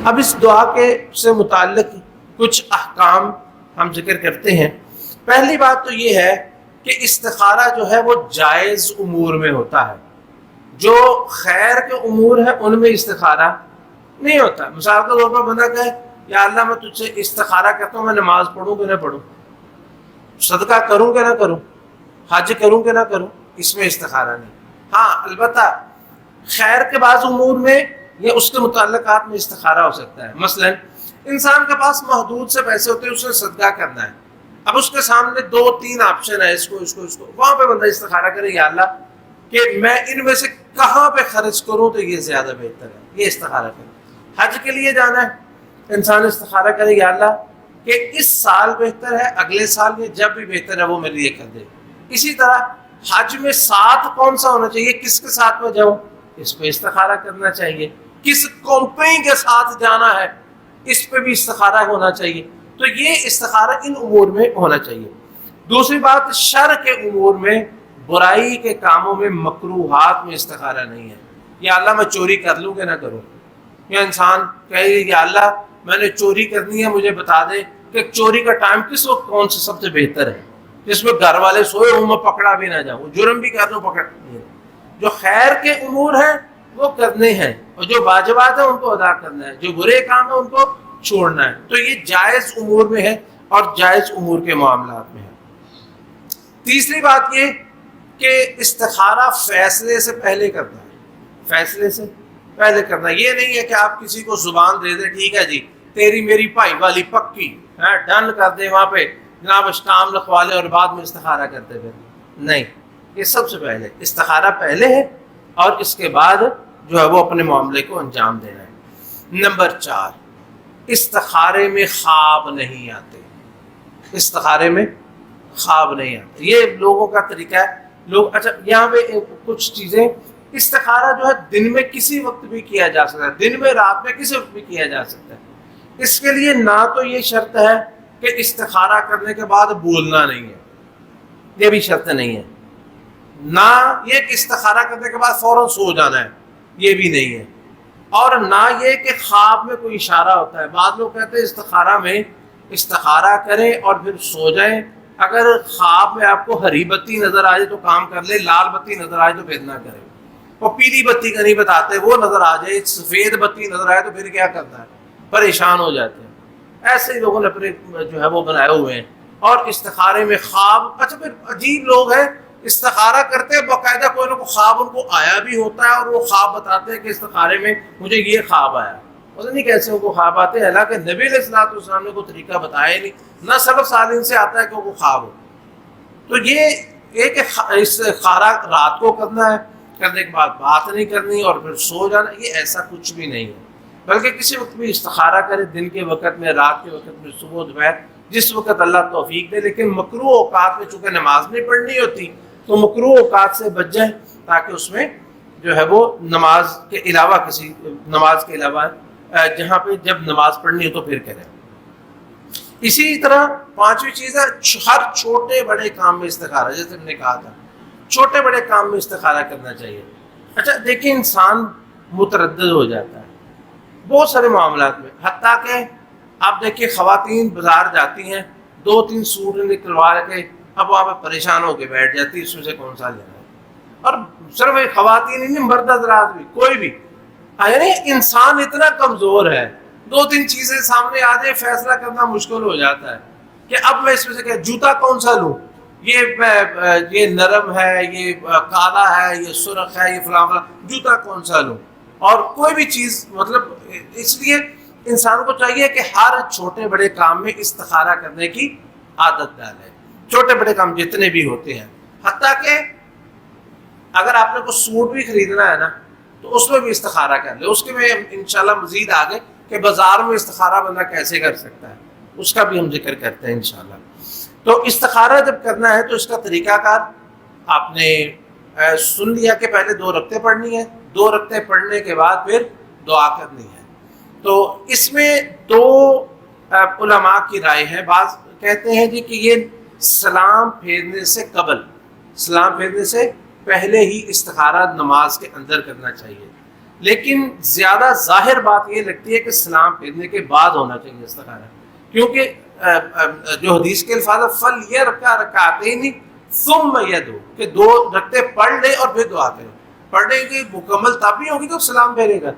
اب اس دعا کے سے متعلق کچھ احکام ہم ذکر کرتے ہیں۔ پہلی بات تو یہ ہے کہ استخارہ جو ہے وہ جائز امور میں ہوتا ہے، جو خیر کے امور ہیں ان میں استخارہ نہیں ہوتا۔ مثال کے طور پر بندہ کہے یا اللہ میں تجھ سے استخارہ کرتا ہوں، میں نماز پڑھوں کہ نہ پڑھوں، صدقہ کروں کہ نہ کروں، حج کروں کہ نہ کروں، اس میں استخارہ نہیں۔ ہاں البتہ خیر کے بعض امور میں یا اس کے متعلقات میں استخارہ ہو سکتا ہے۔ مثلا انسان کے پاس محدود سے پیسے ہوتے ہیں، اسے صدقہ کرنا ہے، اب اس کے سامنے 2-3 آپشن ہے، اس کو وہاں پہ بندہ استخارہ کرے یا اللہ کہ میں ان میں سے کہاں پہ خرچ کروں تو یہ زیادہ بہتر ہے، یہ استخارہ کرے۔ حج کے لیے جانا ہے، انسان استخارہ کرے یا اللہ کہ اس سال بہتر ہے، اگلے سال یہ جب بھی بہتر ہے وہ میرے لیے کر دے۔ اسی طرح حج میں ساتھ کون سا ہونا چاہیے، کس کے ساتھ میں جاؤں، اس پہ استخارہ کرنا چاہیے۔ کس کمپنی کے ساتھ جانا ہے، اس پہ بھی استخارہ ہونا چاہیے۔ تو یہ استخارہ ان امور میں ہونا چاہیے۔ دوسری بات، شر کے امور میں، برائی کے کاموں میں، مکروہات میں استخارہ نہیں ہے۔ یا اللہ میں چوری کر لوں کہ نہ کروں، یا انسان کہے یا اللہ میں نے چوری کرنی ہے، مجھے بتا دے کہ چوری کا ٹائم کس وقت کون سے سب سے بہتر ہے، جس میں گھر والے سوئے ہوں میں پکڑا بھی نہ جاؤں، جرم بھی کر لوں پکڑ نہیں۔ جو خیر کے امور ہیں وہ کرنے ہیں، اور جو واجبات ہیں ان کو ادا کرنا ہے، جو برے کام ہیں ان کو چھوڑنا ہے۔ تو یہ جائز امور میں ہے اور جائز امور کے معاملات میں ہے۔ تیسری بات یہ کہ استخارہ فیصلے سے پہلے کرنا ہے، فیصلے سے پہلے کرنا۔ یہ نہیں ہے کہ آپ کسی کو زبان دے دیں ٹھیک ہے جی تیری میری بھائی والی پکی ہے، ڈن کر دے، وہاں پہ جناب اسٹام لکھوا لے اور بعد میں استخارہ کرتے پھر نہیں۔ یہ سب سے پہلے استخارہ پہلے ہے اور اس کے بعد جو ہے وہ اپنے معاملے کو انجام دینا ہے۔ نمبر 4، استخارے میں خواب نہیں آتے، استخارے میں خواب نہیں آتے۔ یہ لوگوں کا طریقہ ہے، لوگ اچھا یہاں پہ کچھ چیزیں، استخارہ جو ہے دن میں کسی وقت بھی کیا جا سکتا ہے، دن میں رات میں کسی وقت بھی کیا جا سکتا ہے۔ اس کے لیے نہ تو یہ شرط ہے کہ استخارہ کرنے کے بعد بولنا نہیں ہے، یہ بھی شرط نہیں ہے، نہ یہ کہ استخارہ کرنے کے بعد فوراً سو جانا ہے، یہ بھی نہیں ہے، اور نہ یہ کہ خواب میں کوئی اشارہ ہوتا ہے۔ بعض لوگ کہتے ہیں استخارہ میں استخارہ کریں اور پھر سو جائیں، اگر خواب میں آپ کو ہری بتی نظر آ جائے تو کام کر لے، لال بتی نظر آئے تو پھر نہ کریں، اور پیلی بتی کا نہیں بتاتے، وہ نظر آ جائے، سفید بتی نظر آئے تو پھر کیا کرنا ہے، پریشان ہو جاتے ہیں۔ ایسے ہی لوگوں نے اپنے جو ہے وہ بنائے ہوئے ہیں۔ اور استخارے میں خواب، اچھا پھر عجیب لوگ ہیں استخارہ کرتے ہیں باقاعدہ، کوئی نہ کوئی خواب ان کو آیا بھی ہوتا ہے اور وہ خواب بتاتے ہیں کہ استخارے میں مجھے یہ خواب آیا، پتہ نہیں کیسے ان کو خواب آتے ہیں، حالانکہ نبی علیہ الصلوۃ والسلام نے کوئی طریقہ بتایا ہی نہیں، نہ سلف صالحین سے آتا ہے کہ وہ خواب ہو۔ تو یہ ایک استخارہ رات کو کرنا ہے، کرنے کے بعد بات نہیں کرنی اور پھر سو جانا، یہ ایسا کچھ بھی نہیں ہے، بلکہ کسی وقت بھی استخارہ کرے، دن کے وقت میں، رات کے وقت میں، صبح دوپہر، جس وقت اللہ توفیق دے۔ لیکن مکروہ اوقات میں چونکہ نماز نہیں پڑھنی ہوتی تو مکروہ اوقات سے بچ جائیں، تاکہ اس میں جو ہے وہ نماز کے علاوہ کسی نماز کے علاوہ جہاں پہ جب نماز پڑھنی ہو تو پھر کریں۔ اسی طرح 5ویں چیز ہے ہر چھوٹے بڑے کام میں استخارہ، جیسے ہم نے کہا تھا چھوٹے بڑے کام میں استخارہ کرنا چاہیے۔ اچھا دیکھیں انسان متردد ہو جاتا ہے بہت سارے معاملات میں، حتیٰ کہ آپ دیکھیں خواتین بازار جاتی ہیں 2-3 سوٹ نکلوا کے اب وہاں پہ پریشان ہو کے بیٹھ جاتی ہے اس میں سے کون سا لینا ہے۔ اور صرف خواتین ہی نہیں، مرد حضرات بھی، کوئی بھی، یعنی انسان اتنا کمزور ہے 2-3 چیزیں سامنے آ جائے فیصلہ کرنا مشکل ہو جاتا ہے کہ اب میں اس میں سے کہ جوتا کون سا لوں، یہ نرم ہے، یہ کالا ہے، یہ سرخ ہے، یہ فلاں فلاں، جوتا کون سا لوں، اور کوئی بھی چیز مطلب اس لیے انسان کو چاہیے کہ ہر چھوٹے بڑے کام میں استخارہ کرنے کی عادت ڈالے، چھوٹے بڑے کام جتنے بھی ہوتے ہیں۔ حتیٰ کہ اگر آپ نے کوئی سوٹ بھی خریدنا ہے نا تو اس میں بھی استخارہ کر لے، اس کے میں انشاءاللہ مزید آگے کہ بازار میں استخارہ بندہ کیسے کر سکتا ہے اس کا بھی ہم ذکر کرتے ہیں انشاءاللہ۔ تو استخارہ جب کرنا ہے تو اس کا طریقہ کار آپ نے سن لیا کہ پہلے 2 رکعتیں پڑھنی ہے، 2 رکعتیں پڑھنے کے بعد پھر دعا کرنی ہے۔ تو اس میں 2 علماء کی رائے ہے، بعض کہتے ہیں جی کہ یہ سلام پھیرنے سے قبل، سلام پھیرنے سے پہلے ہی استخارہ نماز کے اندر کرنا چاہیے، لیکن زیادہ ظاہر بات یہ لگتی ہے کہ سلام پھیرنے کے بعد ہونا چاہیے استخارہ، کیونکہ جو حدیث کے الفاظ فَلْيَرْكَعْ رَكْعَتَيْنِ ثُمَّ يَدْعُ کہ 2 رکعتیں پڑھ لے اور پھر دعا کرے. پڑھنے کی مکمل تابع ہوگی تو سلام پھیرے گا.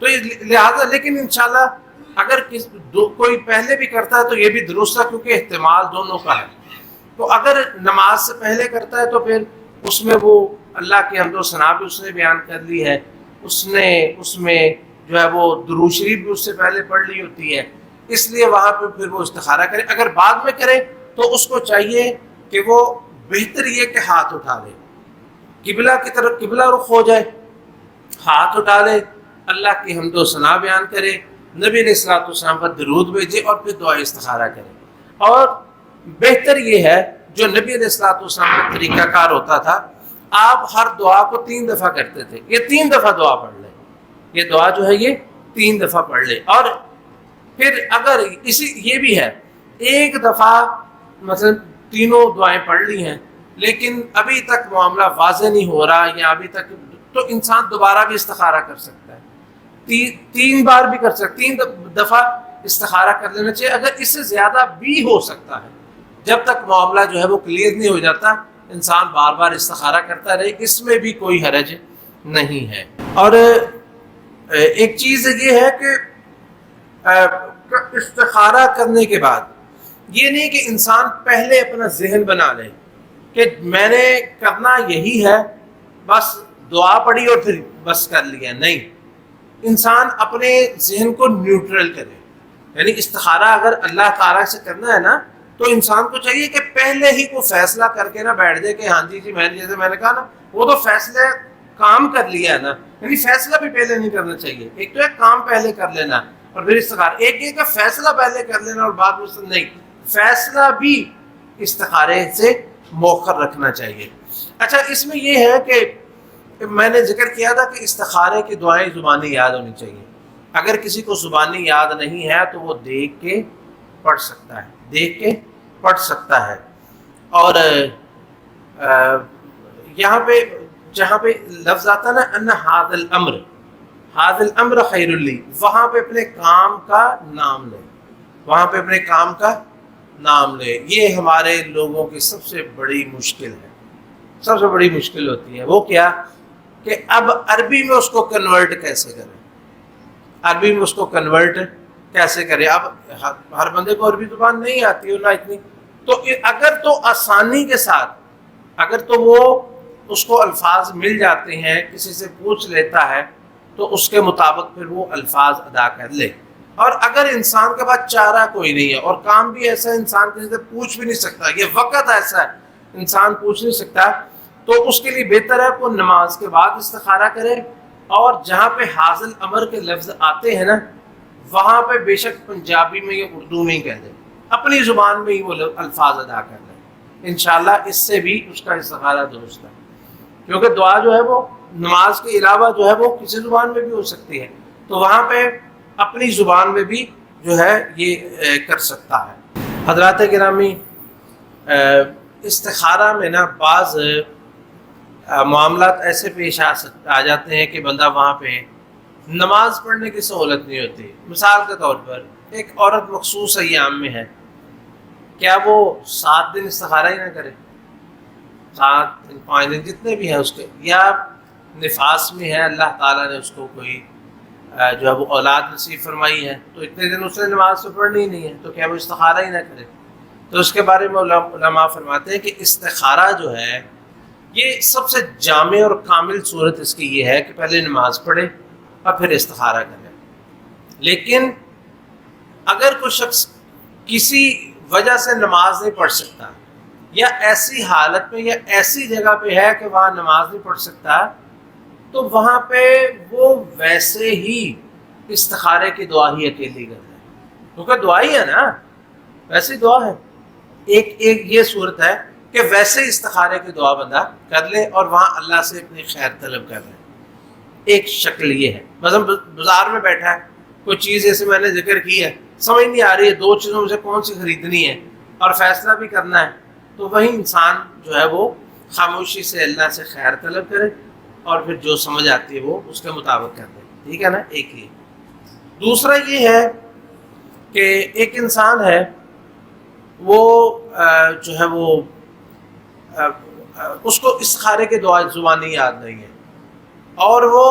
تو لہٰذا لیکن انشاءاللہ اگر کوئی پہلے بھی کرتا ہے تو یہ بھی درست ہے، کیونکہ احتمال دونوں کا ہے. تو اگر نماز سے پہلے کرتا ہے تو پھر اس میں وہ اللہ کی حمد و ثنا بھی اس نے بیان کر لی ہے، اس میں جو ہے وہ درود شریف بھی اس سے پہلے پڑھ لی ہوتی ہے، اس لیے وہاں پہ پھر وہ استخارہ کرے. اگر بعد میں کرے تو اس کو چاہیے کہ وہ بہتر یہ کہ ہاتھ اٹھا لے، قبلہ کی طرف قبلہ رخ ہو جائے، ہاتھ اٹھا لے، اللہ کی حمد و ثنا بیان کرے، نبی علیہ الصلوۃ والسلام پر درود بھیجے اور پھر دعا استخارہ کرے. اور بہتر یہ ہے جو نبی علیہ الصلوۃ والسلام کا طریقہ کار ہوتا تھا، آپ ہر دعا کو 3 دفعہ کرتے تھے. یہ 3 دفعہ دعا پڑھ لیں، یہ دعا جو ہے یہ 3 دفعہ پڑھ لیں. اور پھر اگر یہ بھی ہے ایک دفعہ مثلا تینوں دعائیں پڑھ لی ہیں لیکن ابھی تک معاملہ واضح نہیں ہو رہا یا ابھی تک، تو انسان دوبارہ بھی استخارہ کر سکتا ہے، 3 بار بھی کر سکتا، 3 دفعہ استخارہ کر لینا چاہیے. اگر اس سے زیادہ بھی ہو سکتا ہے، جب تک معاملہ جو ہے وہ کلیئر نہیں ہو جاتا انسان بار بار استخارہ کرتا رہے، اس میں بھی کوئی حرج نہیں ہے. اور ایک چیز یہ ہے کہ استخارہ کرنے کے بعد یہ نہیں کہ انسان پہلے اپنا ذہن بنا لے کہ میں نے کرنا یہی ہے، بس دعا پڑھی اور پھر بس کر لیا. نہیں، انسان اپنے ذہن کو نیوٹرل کرے. یعنی استخارہ اگر اللہ تعالیٰ سے کرنا ہے نا تو انسان کو چاہیے کہ پہلے ہی کو فیصلہ کر کے نہ بیٹھ جائے کہ ہاں جی میں نے جیسے میں نے کہا نا وہ تو فیصلے کام کر لیا ہے نا. یعنی فیصلہ بھی پہلے نہیں کرنا چاہیے. ایک تو ہے کام پہلے کر لینا اور پھر استخارہ، ایک یہ کہ فیصلہ پہلے کر لینا اور بعد میں نہیں، فیصلہ بھی استخارے سے مؤخر رکھنا چاہیے. اچھا، اس میں یہ ہے کہ میں نے ذکر کیا تھا کہ استخارے کی دعائیں زبانی یاد ہونی چاہیے. اگر کسی کو زبانی یاد نہیں ہے تو وہ دیکھ کے پڑھ سکتا ہے، دیکھ کے پڑھ سکتا ہے. اور یہاں پہ جہاں پہ لفظ آتا نا ان ھذا الامر خیر لی، وہاں پہ اپنے کام کا نام لے، وہاں پہ اپنے کام کا نام لے. یہ ہمارے لوگوں کی سب سے بڑی مشکل ہے، سب سے بڑی مشکل ہوتی ہے. وہ کیا کہ اب عربی میں اس کو کنورٹ کیسے کریں، عربی میں اس کو کنورٹ کیسے کریں. اب ہر بندے کو عربی زبان نہیں آتی ہے نہ اتنی، تو اگر تو آسانی کے ساتھ اگر تو وہ اس کو الفاظ مل جاتے ہیں، کسی سے پوچھ لیتا ہے تو اس کے مطابق پھر وہ الفاظ ادا کر لے. اور اگر انسان کے پاس چارہ کوئی نہیں ہے اور کام بھی ایسا ہے انسان کسی سے پوچھ بھی نہیں سکتا، یہ وقت ایسا ہے انسان پوچھ نہیں سکتا، تو اس کے لیے بہتر ہے وہ نماز کے بعد استخارہ کرے. اور جہاں پہ حاصل امر کے لفظ آتے ہیں نا وہاں پہ بے شک پنجابی میں یا اردو میں ہی کہہ دیں، اپنی زبان میں ہی وہ الفاظ ادا کر لیں. انشاءاللہ اس سے بھی اس کا استخارہ درست ہے، کیونکہ دعا جو ہے وہ نماز کے علاوہ جو ہے وہ کسی زبان میں بھی ہو سکتی ہے، تو وہاں پہ اپنی زبان میں بھی جو ہے یہ کر سکتا ہے. حضرات گرامی، استخارہ میں نا بعض معاملات ایسے پیش آ جاتے ہیں کہ بندہ وہاں پہ نماز پڑھنے کی سہولت نہیں ہوتی. مثال کے طور پر ایک عورت مخصوص ایام میں ہے، کیا وہ 7 دن استخارہ ہی نہ کرے؟ 7 دن 5 دن جتنے بھی ہیں اس کے، یا نفاس میں ہے اللہ تعالیٰ نے اس کو کوئی جو ہے وہ اولاد نصیب فرمائی ہے تو اتنے دن اس نے نماز تو پڑھنی ہی نہیں ہے، تو کیا وہ استخارہ ہی نہ کرے؟ تو اس کے بارے میں علماء فرماتے ہیں کہ استخارہ جو ہے یہ سب سے جامع اور کامل صورت اس کی یہ ہے کہ پہلے نماز پڑھے اور پھر استخارہ کرے. لیکن اگر کوئی شخص کسی وجہ سے نماز نہیں پڑھ سکتا یا ایسی حالت میں یا ایسی جگہ پہ ہے کہ وہاں نماز نہیں پڑھ سکتا، تو وہاں پہ وہ ویسے ہی استخارے کی دعا ہی اکیلی کرتا ہے، کیونکہ دعا ہی ہے نا، ویسی دعا ہے. ایک یہ صورت ہے کہ ویسے استخارے کی دعا بندہ کر لے اور وہاں اللہ سے اپنی خیر طلب کر لے. ایک شکل یہ ہے، مثلا بازار میں بیٹھا ہے، کوئی چیز جیسے میں نے ذکر کی ہے سمجھ نہیں آ رہی ہے 2 چیزوں میں سے کون سی خریدنی ہے اور فیصلہ بھی کرنا ہے، تو وہی انسان جو ہے وہ خاموشی سے اللہ سے خیر طلب کرے اور پھر جو سمجھ آتی ہے وہ اس کے مطابق کر دے. ٹھیک ہے نا، ایک یہ۔ دوسرا یہ ہے کہ ایک انسان ہے وہ جو ہے وہ اس کو استخارے کے دعا زبانی یاد نہیں ہے، اور وہ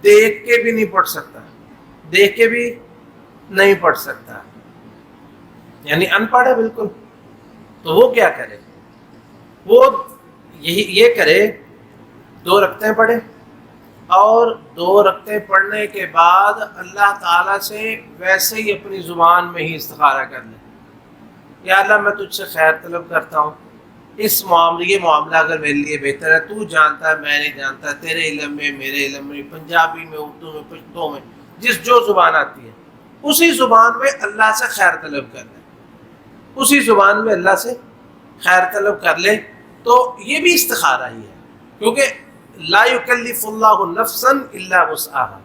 دیکھ کے بھی نہیں پڑھ سکتا، دیکھ کے بھی نہیں پڑھ سکتا، یعنی ان پڑھ ہے بالکل۔ تو وہ کیا کرے؟ وہ یہ کرے 2 رکعتیں پڑھے، اور 2 رکعتیں پڑھنے کے بعد اللہ تعالیٰ سے ویسے ہی اپنی زبان میں ہی استخارہ کر لے، یا اللہ میں تجھ سے خیر طلب کرتا ہوں، اس یہ معاملہ اگر میرے لیے بہتر ہے، تو جانتا ہے میں نہیں جانتا، تیرے علم میں میرے علم میں، پنجابی میں، اردو میں، پشتو میں، جو زبان آتی ہے اسی زبان میں اللہ سے خیر طلب کر لے، اسی زبان میں اللہ سے خیر طلب کر لے۔ تو یہ بھی استخارہ ہی ہے، کیونکہ لا یکلف اللہ نفسا الا وسعها۔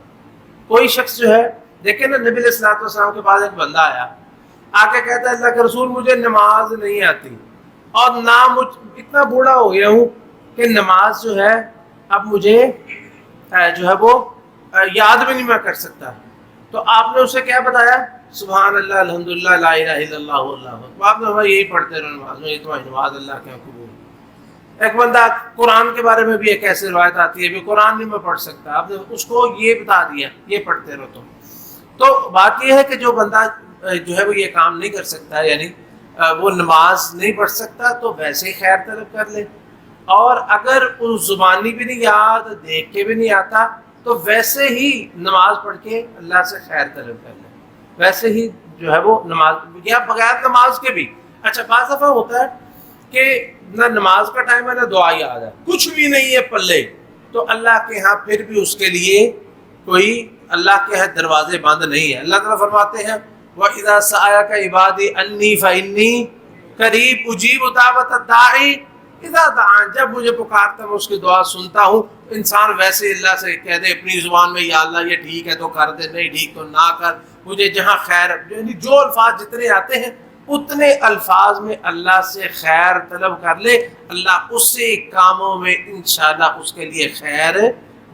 کوئی شخص جو ہے، دیکھیں نا، نبی علیہ الصلوۃ والسلام کے پاس ایک بندہ آیا، آ کے کہتا ہے اللہ کے رسول مجھے نماز نہیں آتی، اور نہ اتنا بوڑھا ہو گیا ہوں کہ نماز جو ہے اب مجھے جو ہے وہ یاد بھی نہیں میں کر سکتا۔ تو آپ نے اسے کیا بتایا؟ سبحان اللہ، الحمدللہ، لا الہ الا اللہ، اللہ اکبر۔ آپ نے یہی پڑھتے رہو نماز میں، یہ تمہاری نماز اللہ کے قبول۔ ایک بندہ قرآن کے بارے میں بھی ایک ایسی روایت آتی ہے بھی قرآن نہیں میں پڑھ سکتا، آپ نے اس کو یہ بتا دیا یہ پڑھتے رہو تم۔ تو بات یہ ہے کہ جو بندہ جو ہے وہ یہ کام نہیں کر سکتا، یعنی وہ نماز نہیں پڑھ سکتا، تو ویسے ہی خیر طلب کر لے، اور اگر اس زبانی بھی نہیں یاد، دیکھ کے بھی نہیں آتا، تو ویسے ہی نماز پڑھ کے اللہ سے خیر طلب کر لے، ویسے ہی جو ہے وہ نماز، یا بغیر نماز کے بھی۔ اچھا، بعض دفعہ ہوتا ہے کہ نہ نماز کا ٹائم ہے نہ دعا یاد ہے، کچھ بھی نہیں ہے پلے، تو اللہ کے ہاں پھر بھی اس کے لیے کوئی اللہ کے ہاں دروازے بند نہیں ہے۔ اللہ تعالیٰ فرماتے ہیں وَإِذَا سَأَلَكَ عِبَادِي عَنِّي فَإِنِّي قَرِيبٌ أُجِيبُ دَعْوَةَ الدَّاعِ إِذَا دَعَانِ۔ جب مجھے پکارتا میں اس کی دعا سنتا ہوں۔ انسان ویسے اللہ سے کہہ دے اپنی زبان میں، یا اللہ یہ ٹھیک ہے تو کر دے، نہیں ٹھیک تو نہ کر، مجھے جہاں خیر، یعنی جو الفاظ جتنے آتے ہیں اتنے الفاظ میں اللہ سے خیر طلب کر لے، اللہ اس سے کاموں میں انشاءاللہ اس کے لیے خیر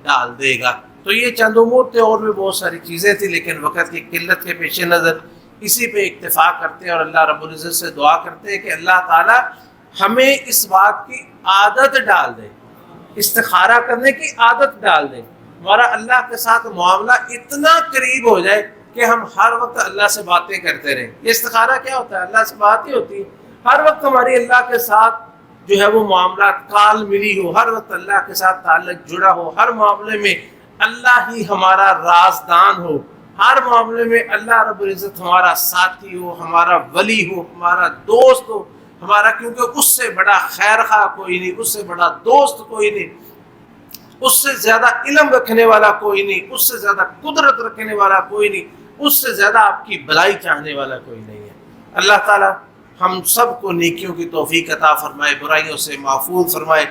ڈال دے گا۔ تو یہ چند امور تھے، اور بھی بہت ساری چیزیں تھیں، لیکن وقت کی قلت کے پیش نظر اسی پہ اکتفا کرتے ہیں، اور اللہ رب العزت سے دعا کرتے ہیں کہ اللہ تعالی ہمیں اس بات کی عادت ڈال دے، استخارہ کرنے کی عادت ڈال دے، ہمارا اللہ کے ساتھ معاملہ اتنا قریب ہو جائے کہ ہم ہر وقت اللہ سے باتیں کرتے رہیں۔ یہ استخارہ کیا ہوتا ہے؟ اللہ سے بات ہی ہوتی ہے، ہر وقت ہماری اللہ کے ساتھ جو ہے وہ معاملات کال ملی ہو، ہر وقت اللہ کے ساتھ تعلق جڑا ہو، ہر معاملے میں اللہ ہی ہمارا رازدان ہو، ہر معاملے میں اللہ رب العزت ہمارا ساتھی ہو، ہمارا ولی ہو، ہمارا دوست ہو، ہمارا، کیونکہ اس سے بڑا خیر خواہ کوئی نہیں، اس سے بڑا دوست کوئی نہیں، اس سے زیادہ علم رکھنے والا کوئی نہیں، اس سے زیادہ قدرت رکھنے والا کوئی نہیں، اس سے زیادہ آپ کی بھلائی چاہنے والا کوئی نہیں ہے۔ اللہ تعالی ہم سب کو نیکیوں کی توفیق عطا فرمائے، برائیوں سے محفوظ فرمائے۔